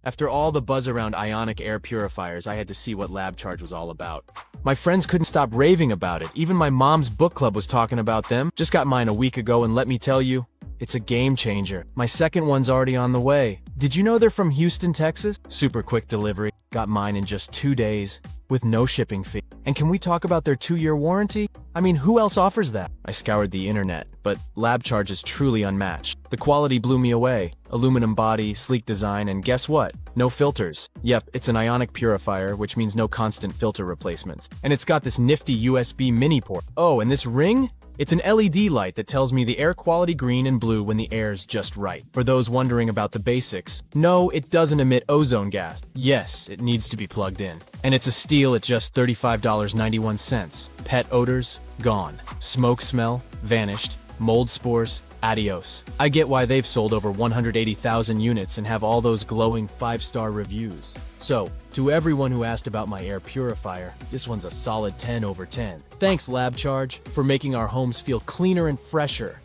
After all the buzz around Ionic Air Purifiers, I had to see what lab charge was all about. My friends couldn't stop raving about it. Even my mom's book club was talking about them. Just got mine a week ago, and let me tell you, it's a game changer. My second one's already on the way. Did you know they're from Houston, Texas? Super quick delivery. Got mine in just 2 days, with no shipping fee. And can we talk about their 2-year warranty? I mean, who else offers that? I scoured the internet, but lab charge is truly unmatched. The quality blew me away. Aluminum body, sleek design, and guess what? No filters. Yep, it's an ionic purifier, which means no constant filter replacements. And it's got this nifty USB mini port. Oh, and this ring? It's an LED light that tells me the air quality green and blue when the air's just right. For those wondering about the basics, no, it doesn't emit ozone gas. Yes, it needs to be plugged in. And it's a steal at just $35.91. Pet odors? Gone. Smoke smell? Vanished. Mold spores? Adios. I get why they've sold over 180,000 units and have all those glowing 5-star reviews. So, to everyone who asked about my air purifier, this one's a solid 10 over 10. Thanks, Lab Charge, for making our homes feel cleaner and fresher.